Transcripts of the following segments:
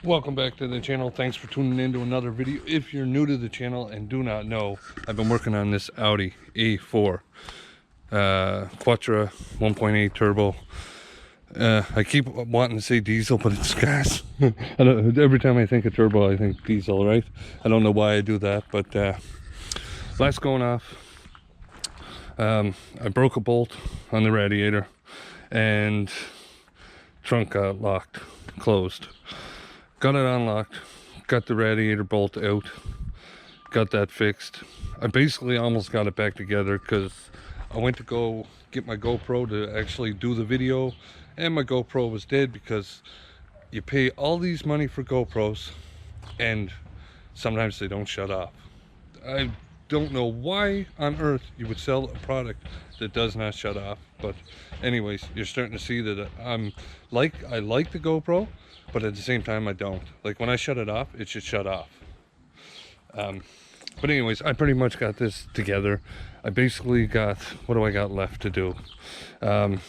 Welcome back to the channel. Thanks for tuning in to another video. If you're new to the channel and do not know, I've been working on this Audi A4 Quattro 1.8 turbo. I keep wanting to say diesel, but it's gas. Every time I think of turbo, I think diesel, right? I don't know why I do that, but lights going off. I broke a bolt on the radiator and trunk got locked, closed. Got it unlocked, got the radiator bolt out, got that fixed. I basically almost got it back together because I went to go get my GoPro to actually do the video, and my GoPro was dead because you pay all these money for GoPros and sometimes they don't shut off. I don't know why on earth you would sell a product that does not shut off, but anyways, you're starting to see that I like the GoPro, but at the same time I don't. Like when I shut it off, it should shut off. But anyways, I pretty much got this together. I basically got, what do I got left to do? I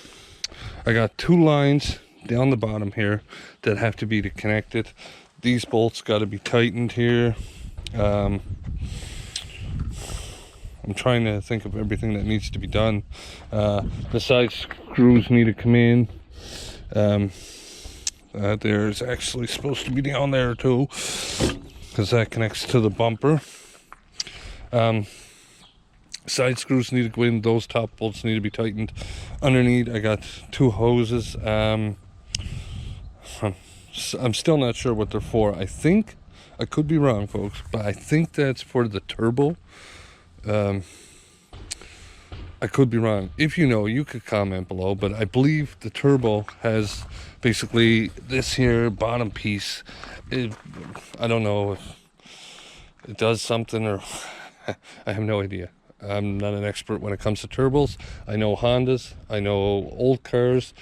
got two lines down the bottom here that have to be connected. These bolts got to be tightened here. I'm trying to think of everything that needs to be done. The side screws need to come in. There's actually supposed to be down there too, because that connects to the bumper. Side screws need to go in. Those top bolts need to be tightened. Underneath, I got two hoses. I'm still not sure what they're for. I think, I could be wrong, folks, but I think that's for the turbo. I could be wrong. If you know, you could comment below, but I believe the turbo has basically this here bottom piece. I don't know if it does something or I have no idea. I'm not an expert when it comes to turbos. I know Hondas, I know old cars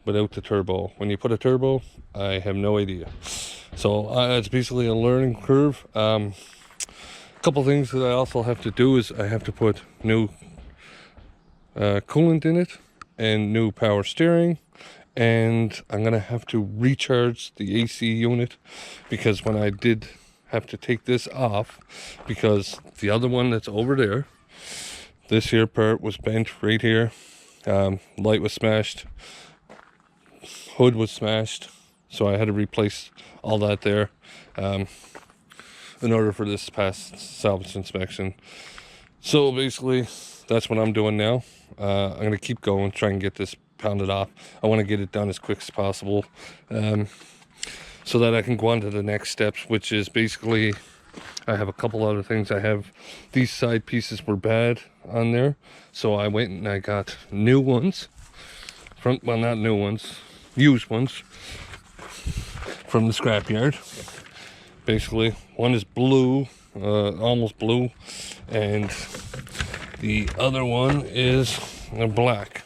without the turbo. When you put a turbo, I have no idea. So it's basically a learning curve. A couple things that I also have to do is I have to put new coolant in it and new power steering, and I'm gonna have to recharge the AC unit because when I did have to take this off, because the other one that's over there, this here part was bent right here, light was smashed, hood was smashed, so I had to replace all that there in order for this to pass salvage inspection. So basically that's what I'm doing now. I'm going to keep going, try and get this pounded off. I want to get it done as quick as possible so that I can go on to the next steps, which is basically I have a couple other things. I have these side pieces were bad on there, so I went and I got new ones from, well, not new ones, used ones from the scrapyard. Basically one is blue, almost blue, and the other one is black.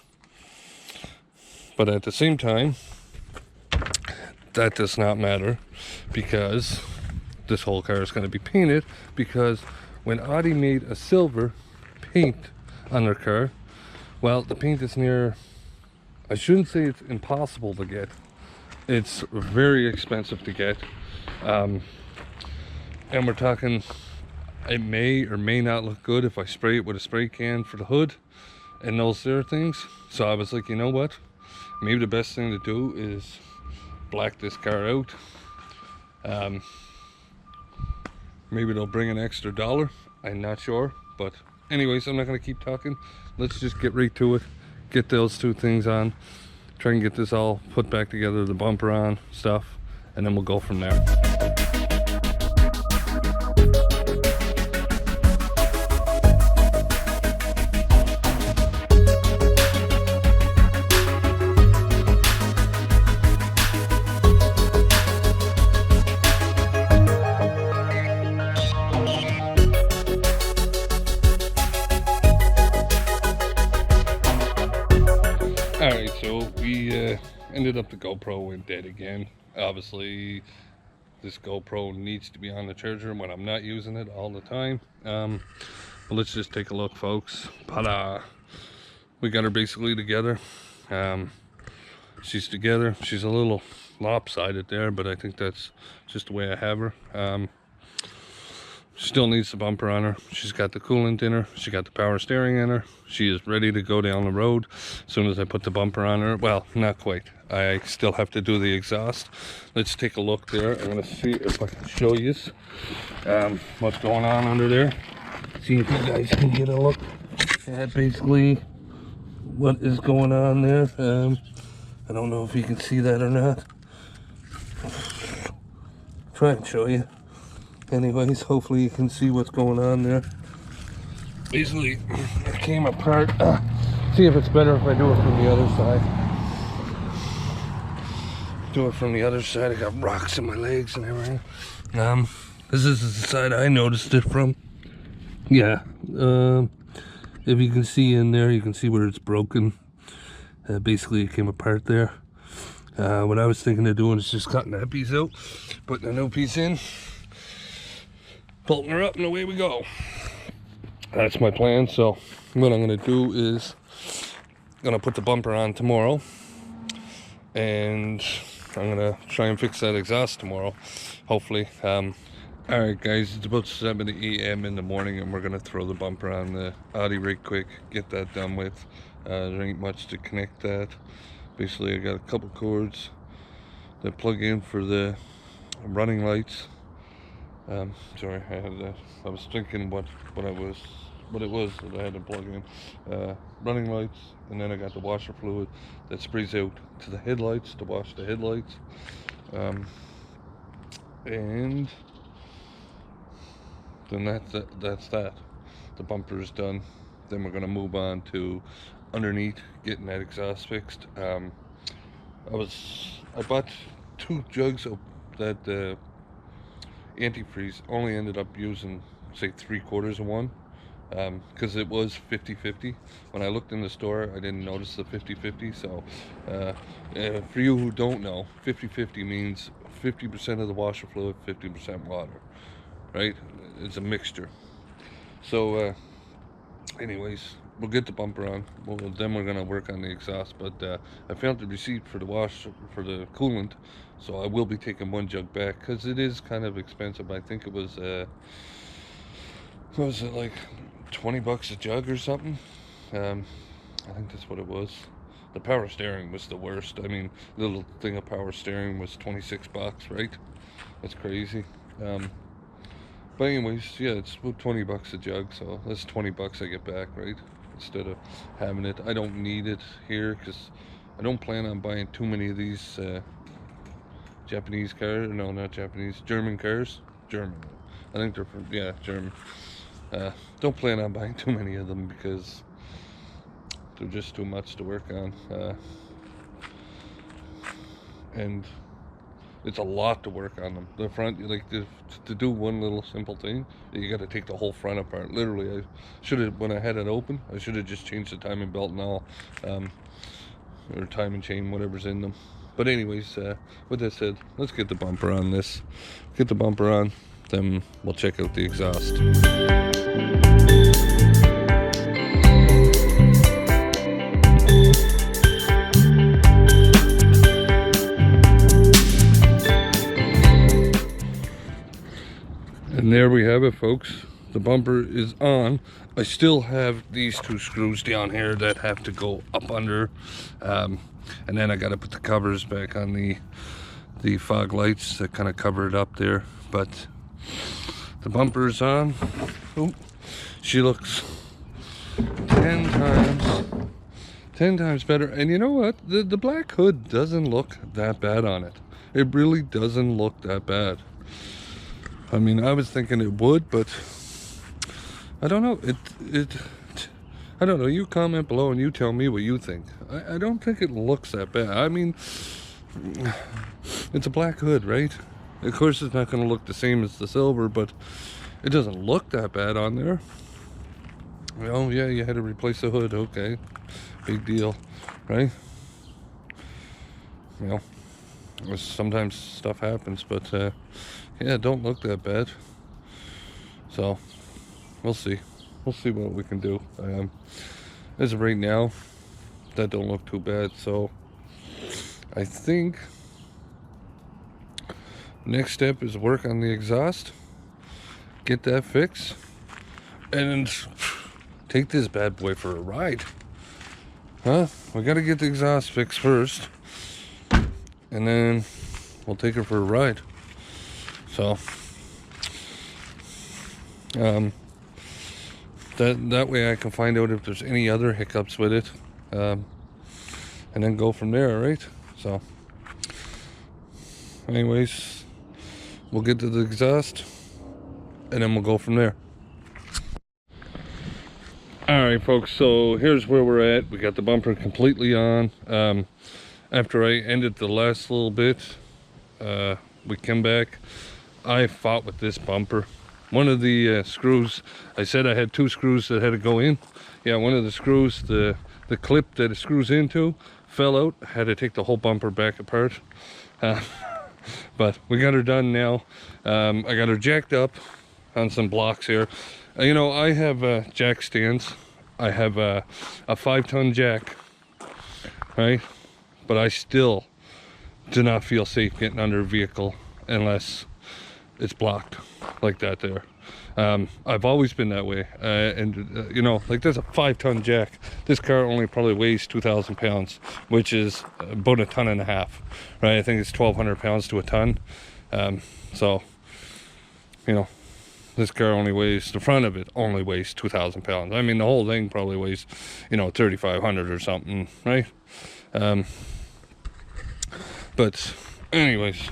But at the same time, that does not matter because this whole car is going to be painted, because when Audi made a silver paint on their car, well, the paint is near, I shouldn't say it's impossible to get. It's very expensive to get. And we're talking, it may or may not look good if I spray it with a spray can for the hood and those there things. So I was like, you know what, maybe the best thing to do is black this car out. Maybe they'll bring an extra $1, I'm not sure, but anyways, I'm not going to keep talking. Let's just get right to it, get those two things on, try and get this all put back together, the bumper on, stuff, and then we'll go from there. Alright, so we ended up the GoPro went dead again. Obviously, this GoPro needs to be on the charger when I'm not using it all the time. But let's just take a look, folks. Ta-da! We got her basically together. She's together. She's a little lopsided there, but I think that's just the way I have her. Still needs the bumper on her. She's got the coolant in her. She got the power steering in her. She is ready to go down the road as soon as I put the bumper on her. Well, not quite. I still have to do the exhaust. Let's take a look there. I'm going to see if I can show you what's going on under there. See if you guys can get a look at basically what is going on there. I don't know if you can see that or not. Try and show you. Anyways, hopefully you can see what's going on there. Basically, it came apart. See if it's better if I do it from the other side. Do it from the other side. I got rocks in my legs and everything. This is the side I noticed it from. Yeah. If you can see in there, you can see where it's broken. Basically, it came apart there. What I was thinking of doing is just cutting that piece out, putting a new piece in, bolting her up, and away we go. That's my plan. So what I'm going to do is I'm going to put the bumper on tomorrow, and I'm going to try and fix that exhaust tomorrow, hopefully. Alright guys, it's about 7 a.m. in the morning, and we're going to throw the bumper on the Audi right quick, get that done with. There ain't much to connect that. Basically, I got a couple cords that plug in for the running lights. Sorry, I was thinking what it was that I had to plug in. Running lights, and then I got the washer fluid that sprays out to the headlights to wash the headlights. And then that's that. The bumper is done. Then we're going to move on to underneath, getting that exhaust fixed. I bought 2 jugs of that antifreeze. Only ended up using, say, 3/4 of one, because it was 50-50. When I looked in the store, I didn't notice the 50-50. So for you who don't know, 50-50 means 50% of the washer fluid, 50% water, right? It's a mixture. So anyways, we'll get the bumper on. Then we're gonna work on the exhaust. But I found the receipt for the for the coolant, so I will be taking 1 jug back, because it is kind of expensive. I think it was what was it, like $20 a jug or something? I think that's what it was. The power steering was the worst. I mean, little thing of power steering was $26, right? That's crazy. But anyways, yeah, it's about $20 a jug, so that's $20 I get back, right? Instead of having it. I don't need it here, because I don't plan on buying too many of these Japanese cars. No, not Japanese, German cars. German. I think they're from, yeah, German. Don't plan on buying too many of them, because they're just too much to work on. And it's a lot to work on them. The front, like to do one little simple thing, you got to take the whole front apart. Literally, I should have, when I had it open, I should have just changed the timing belt and all, or timing chain, whatever's in them. But anyways, with that said, let's get the bumper on this. Get the bumper on, then we'll check out the exhaust. And there we have it, folks. The bumper is on. I still have these 2 screws down here that have to go up under, and then I got to put the covers back on the fog lights that kind of cover it up there. But the bumper is on. Oh, she looks 10 times better. And you know what? The black hood doesn't look that bad on it. It really doesn't look that bad. I mean, I was thinking it would, but I don't know. I don't know. You comment below and you tell me what you think. I don't think it looks that bad. I mean, it's a black hood, right? Of course, it's not going to look the same as the silver, but it doesn't look that bad on there. Oh, yeah, you had to replace the hood. Okay, big deal, right? You know, sometimes stuff happens, but yeah, it don't look that bad. So we'll see what we can do. As of right now, that don't look too bad. So I think Next step is work on the exhaust, get that fixed, and take this bad boy for a ride. Huh? We gotta get the exhaust fixed first, and then we'll take her for a ride. So that way I can find out if there's any other hiccups with it, and then go from there, right? So anyways, we'll get to the exhaust and then we'll go from there. Alright folks, so here's where we're at. We got the bumper completely on. After I ended the last little bit, we came back. I fought with this bumper. One of the screws, I said I had 2 screws that had to go in. Yeah, one of the screws, the clip that it screws into, fell out. I had to take the whole bumper back apart. But we got her done now. I got her jacked up on some blocks here. You know, I have jack stands. I have a 5-ton jack, right? But I still do not feel safe getting under a vehicle unless it's blocked like that there. I've always been that way. You know, like there's a 5-ton jack. This car only probably weighs 2,000 pounds, which is about 1.5 tons, right? I think it's 1,200 pounds to a ton. So, you know, this car only weighs, the front of it only weighs 2,000 pounds. I mean, the whole thing probably weighs, you know, 3,500 or something, right? But anyways,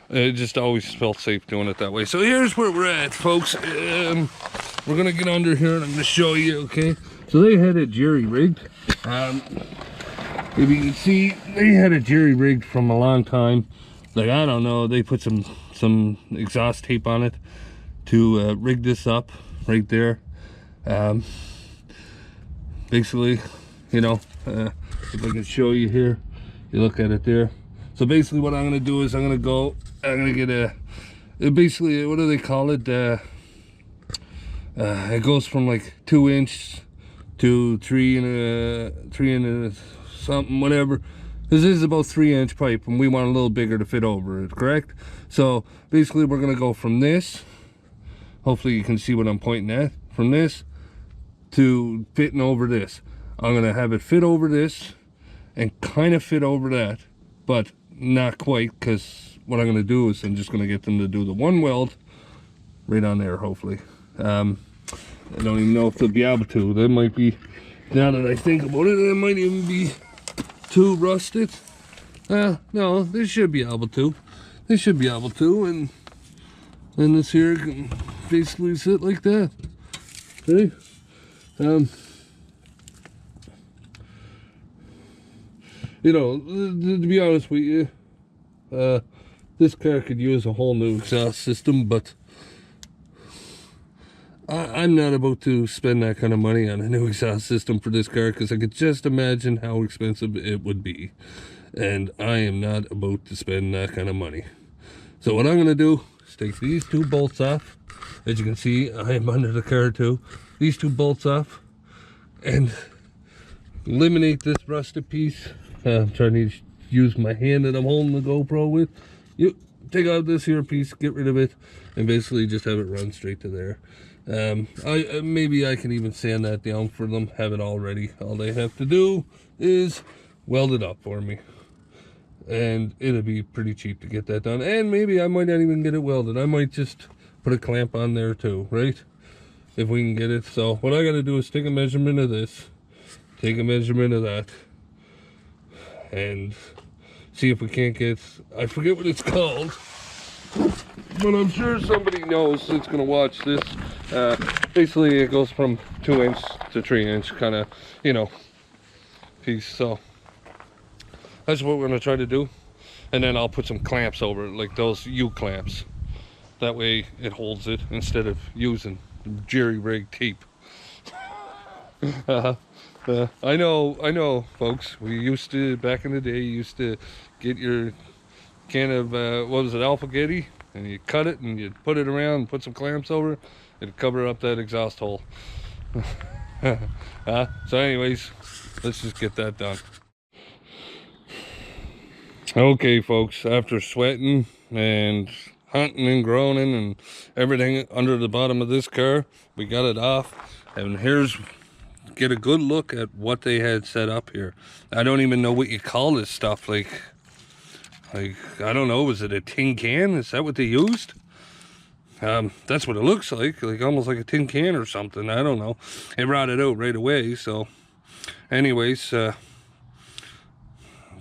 it just always felt safe doing it that way. So here's where we're at, folks. We're gonna get under here and I'm gonna show you, okay? So they had it jerry-rigged. If you can see, they had it jerry-rigged from a long time. Like, I don't know, they put some exhaust tape on it to rig this up right there. Basically, you know, if I can show you here, you look at it there. So basically what I'm gonna do is I'm gonna get basically, what do they call it? It goes from like 2 inch to 3 and something, whatever. This is about 3-inch pipe and we want a little bigger to fit over it, correct? So basically we're gonna go from this, hopefully you can see what I'm pointing at, from this to fitting over this. I'm gonna have it fit over this and kind of fit over that, but not quite, because what I'm gonna do is I'm just gonna get them to do the 1 weld right on there, hopefully. I don't even know if they'll be able to. They might be, now that I think about it, they might even be too rusted. No, they should be able to. They should be able to, and then this here can basically sit like that. Okay. You know, to be honest with you, this car could use a whole new exhaust system, but I'm not about to spend that kind of money on a new exhaust system for this car, because I could just imagine how expensive it would be, and I am not about to spend that kind of money. So what I'm going to do is take these 2 bolts off. As you can see, I am under the car too. These 2 bolts off and eliminate this rusted piece. I'm trying to use my hand that I'm holding the GoPro with. You take out this here piece, get rid of it, and basically just have it run straight to there. Maybe I can even sand that down for them, have it all ready. All they have to do is weld it up for me, and it'll be pretty cheap to get that done. And maybe I might not even get it welded. I might just put a clamp on there too, right? If we can get it. So what I got to do is take a measurement of this, take a measurement of that, and see if we can't get, I forget what it's called, but I'm sure somebody knows that's gonna watch this. Basically it goes from 2-inch to 3-inch kind of, you know, piece. So that's what we're gonna try to do, and then I'll put some clamps over it, like those U-clamps. That way it holds it instead of using jerry-rigged tape. I know, folks. We used to, back in the day, you used to get your can of, what was it, Alphagetti, and you cut it and you put it around and put some clamps over it. It'd cover up that exhaust hole. So anyways, let's just get that done. Okay, folks, after sweating and hunting and groaning and everything under the bottom of this car. We got it off, and here's get a good look at what they had set up here. I don't even know what you call this stuff. Like I don't know, was it a tin can? Is that what they used? That's what it looks like almost like a tin can or something. I don't know. It rotted out right away. So anyways,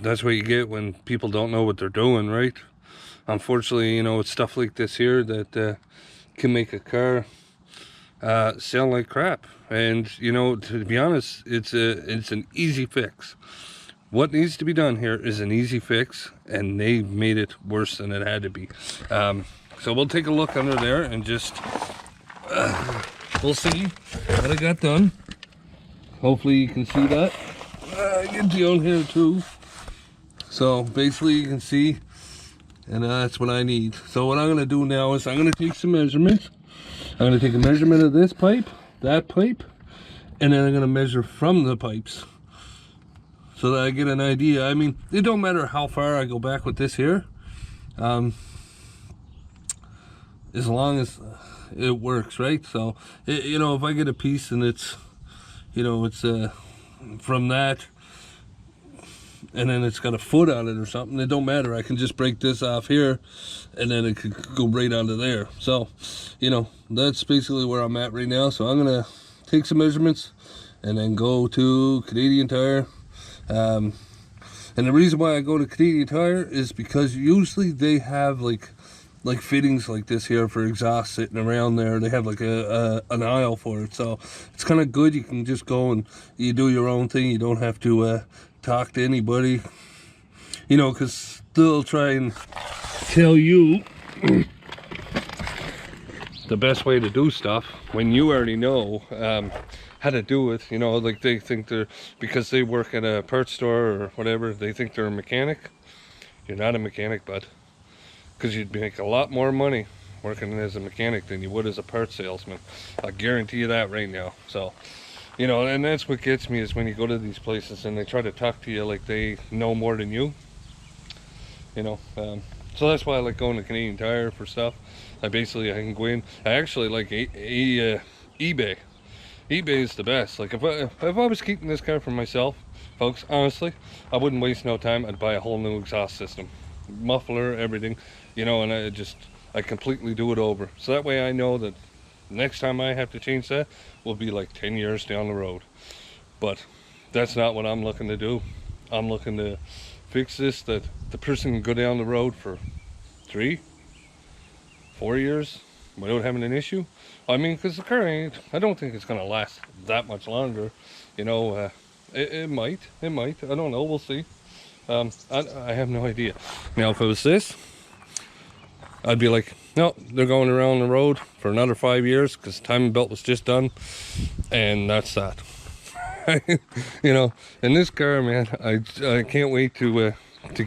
that's what you get when people don't know what they're doing, right? Unfortunately, you know, it's stuff like this here that can make a car sound like crap. And you know, to be honest, it's an easy fix. What needs to be done here is an easy fix, and they made it worse than it had to be. So we'll take a look under there and just we'll see what I got done. Hopefully you can see that. Get down here too. So basically you can see, and that's what I need. So what I'm going to do now is I'm going to take some measurements. I'm going to take a measurement of this pipe, that pipe, and then I'm going to measure from the pipes so that I get an idea. I mean, it don't matter how far I go back with this here, as long as it works, right? So, you know, if I get a piece and it's, you know, it's from that, and then it's got a foot on it or something, it don't matter. I can just break this off here, and then it could go right onto there. So, you know, that's basically where I'm at right now. So I'm gonna take some measurements and then go to Canadian Tire. And the reason why I go to Canadian Tire is because usually they have like fittings like this here for exhaust sitting around there. They have like an aisle for it, so it's kind of good. You can just go and you do your own thing. You don't have to talk to anybody, you know, because they'll try and tell you the best way to do stuff when you already know how to do it. You know, like they think they're, because they work at a parts store or whatever, they think they're a mechanic. You're not a mechanic, bud, because you'd make a lot more money working as a mechanic than you would as a parts salesman. I guarantee you that right now. So, you know, and that's what gets me, is when you go to these places and they try to talk to you like they know more than you, you know. So that's why I like going to Canadian Tire for stuff. I can go in. I actually like eBay. eBay is the best. Like if I was keeping this car for myself, folks, honestly, I wouldn't waste no time. I'd buy a whole new exhaust system, muffler, everything, you know, and I completely do it over. So that way I know that next time I have to change that will be like 10 years down the road. But that's not what I'm looking to do. I'm looking to fix this, that the person can go down the road for 3-4 years without having an issue. I mean, because the car I don't think it's going to last that much longer, you know. It might, I don't know, we'll see. I have no idea. Now if it was this, I'd be like, no, they're going around the road for another 5 years because timing belt was just done, and that's that. You know, and this car, man, I can't wait to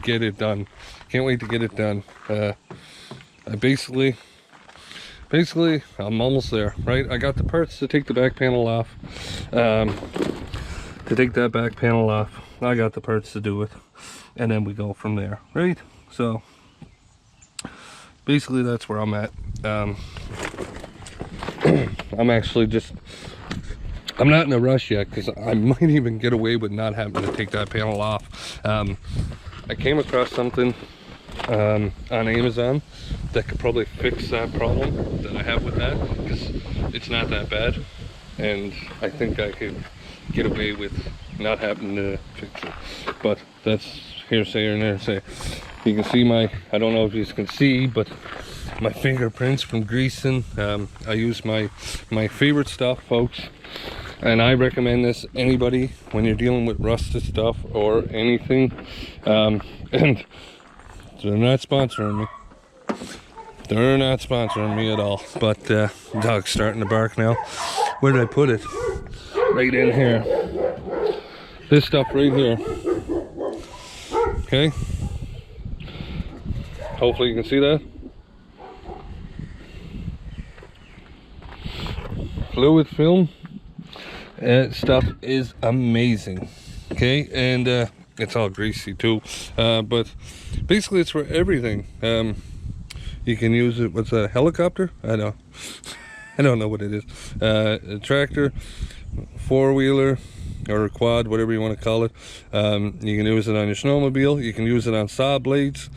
get it done. Can't wait to get it done. I basically I'm almost there, right? I got the parts to take the back panel off. To take that back panel off, I got the parts to do it, and then we go from there, right? So basically that's where I'm at. I'm actually just, I'm not in a rush yet because I might even get away with not having to take that panel off. I came across something on Amazon that could probably fix that problem that I have with that, because it's not that bad, and I think I could get away with not having to fix it. But that's hearsay or hearsay. You can see my, I don't know if you can see, but my fingerprints from greasing. I use my favorite stuff, folks, and I recommend this anybody when you're dealing with rusted stuff or anything. And they're not sponsoring me. They're not sponsoring me at all. But dog's starting to bark now. Where did I put it? Right in here. This stuff right here. Okay. Hopefully you can see that. Fluid film. Stuff is amazing. Okay, and it's all greasy too. But basically it's for everything. You can use it with a helicopter. I don't know what it is. A tractor, four-wheeler, or a quad, whatever you want to call it. You can use it on your snowmobile. You can use it on saw blades,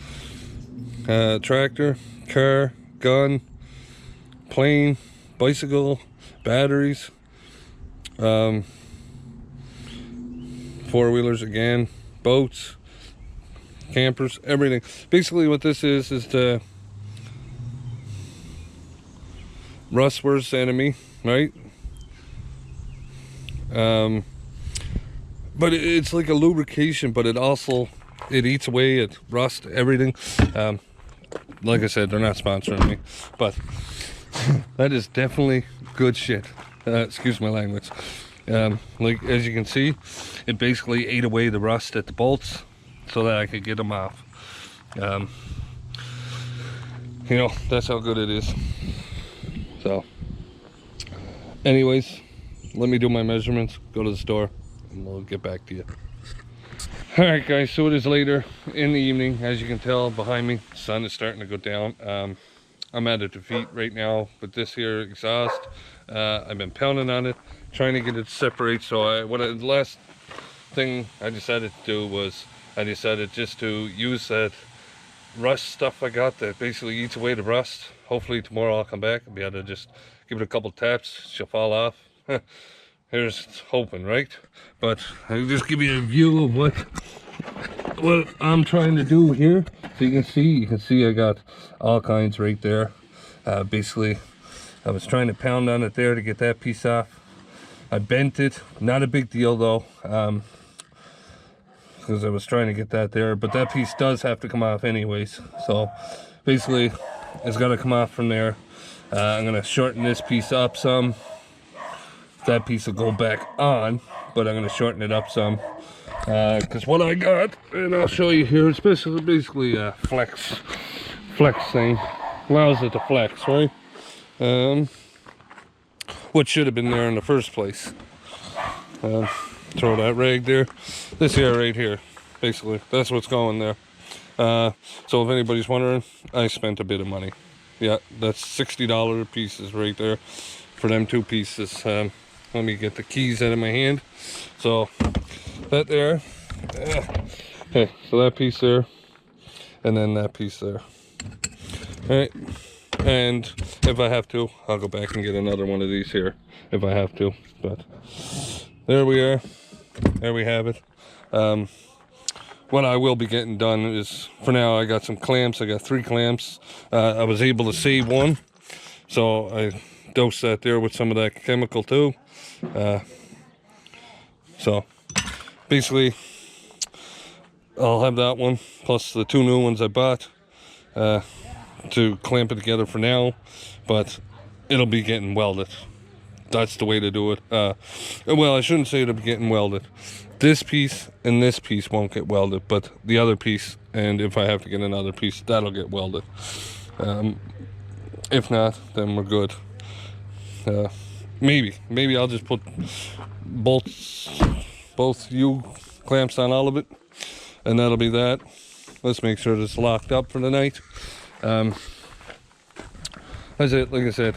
tractor, car, gun, plane, bicycle, batteries, four-wheelers again, boats, campers, everything. Basically what this is the rust's worst enemy, right? But it's like a lubrication, but it eats away at rust, everything. Like I said, they're not sponsoring me, but that is definitely good shit. Excuse my language. Like, as you can see, it basically ate away the rust at the bolts so that I could get them off. You know, that's how good it is. So anyways, let me do my measurements, go to the store, and we'll get back to you. All right, guys, so it is later in the evening. As you can tell behind me, the sun is starting to go down. I'm at a defeat right now with this here exhaust. I've been pounding on it, trying to get it to separate. So the last thing I decided to do was I decided just to use that rust stuff I got that basically eats away the rust. Hopefully tomorrow I'll come back and be able to just give it a couple taps. She'll fall off. Here's hoping, right? But I'll just give you a view of what I'm trying to do here. So you can see I got all kinds right there. Basically, I was trying to pound on it there to get that piece off. I bent it, not a big deal though, because I was trying to get that there, but that piece does have to come off anyways. So basically, it's got to come off from there. I'm gonna shorten this piece up some. That piece will go back on, but I'm gonna shorten it up some. Because what I got, and I'll show you here, it's basically a flex thing. Allows it to flex, right? What should have been there in the first place. Throw that rag there. This here right here, basically, that's what's going there. So if anybody's wondering, I spent a bit of money. Yeah, that's $60 pieces right there for them two pieces. Let me get the keys out of my hand. So that there, okay, so that piece there, and then that piece there. All right, and if I have to, I'll go back and get another one of these here if I have to. But there we are. There we have it. What I will be getting done is, for now, I got some clamps. I got 3 clamps. I was able to save one, so I dosed that there with some of that chemical too. So basically, I'll have that one plus the 2 new ones I bought to clamp it together for now, but it'll be getting welded. That's the way to do it. Well, I shouldn't say it'll be getting welded. This piece and this piece won't get welded, but the other piece, and if I have to get another piece, that'll get welded. If not, then we're good. Maybe I'll just put both U-clamps on all of it, and that'll be that. Let's make sure it's locked up for the night. That's it. Like I said,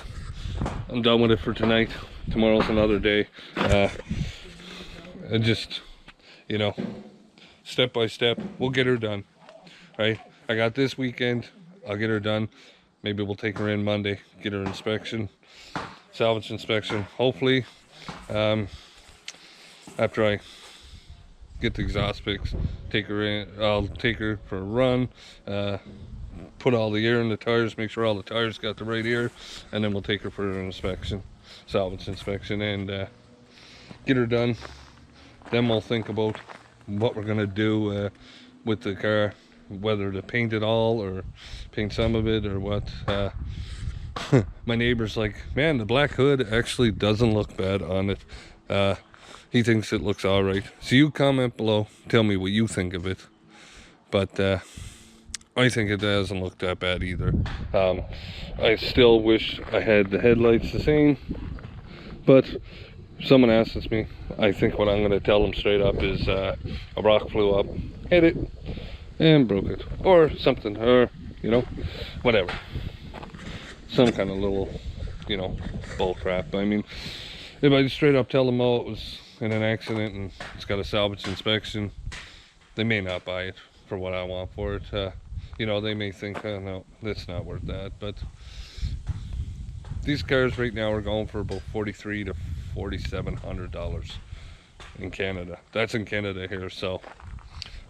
I'm done with it for tonight. Tomorrow's another day. I just, you know, step by step, we'll get her done, right? I got this weekend, I'll get her done. Maybe we'll take her in Monday, get her inspection, salvage inspection. Hopefully, after I get the exhaust fixed, take her in, I'll take her for a run, put all the air in the tires, make sure all the tires got the right air, and then we'll take her for an inspection, salvage inspection, and get her done. Then we'll think about what we're gonna do with the car, whether to paint it all or paint some of it or what. My neighbor's like, man, the black hood actually doesn't look bad on it. He thinks it looks all right. So you comment below, tell me what you think of it. But I think it doesn't look that bad either. I still wish I had the headlights the same, but someone asks me, I think what I'm going to tell them straight up is a rock flew up, hit it, and broke it, or something, or you know, whatever. Some kind of little, you know, bull crap. I mean, if I straight up tell them, oh, it was in an accident and it's got a salvage inspection, they may not buy it for what I want for it. You know, they may think, oh, no, that's not worth that. But these cars right now are going for about $4,300 to $4,700 in Canada. That's in Canada here, so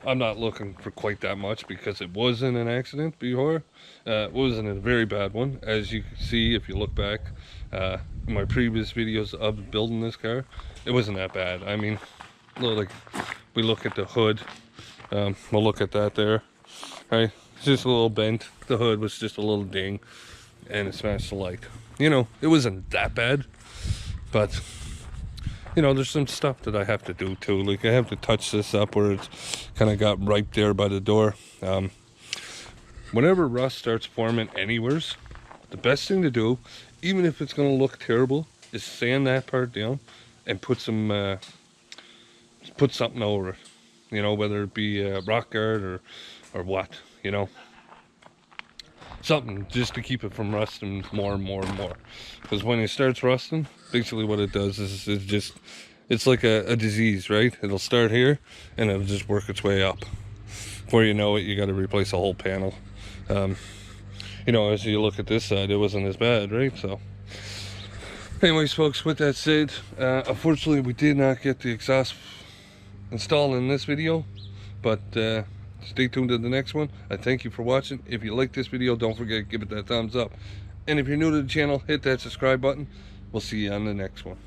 I'm not looking for quite that much because it was in an accident before. It wasn't a very bad one. As you can see, if you look back in my previous videos of building this car, it wasn't that bad. I mean, like, we look at the hood, we'll look at that there, right? It's just a little bent. The hood was just a little ding, and it smashed the light. You know, it wasn't that bad, but you know, there's some stuff that I have to do too. Like, I have to touch this up where it's kind of got right there by the door. Whenever rust starts forming anywheres, the best thing to do, even if it's going to look terrible, is sand that part down and put some put something over it. You know, whether it be rock guard or what, you know, something just to keep it from rusting more and more and more. Because when it starts rusting, basically what it does is it's like a disease, right? It'll start here and it'll just work its way up. Before you know it, you got to replace a whole panel. You know, as you look at this side, it wasn't as bad, right? So anyways, folks, with that said, unfortunately we did not get the exhaust installed in this video, but stay tuned to the next one. I thank you for watching. If you like this video, don't forget to give it that thumbs up, and if you're new to the channel, hit that subscribe button. We'll see you on the next one.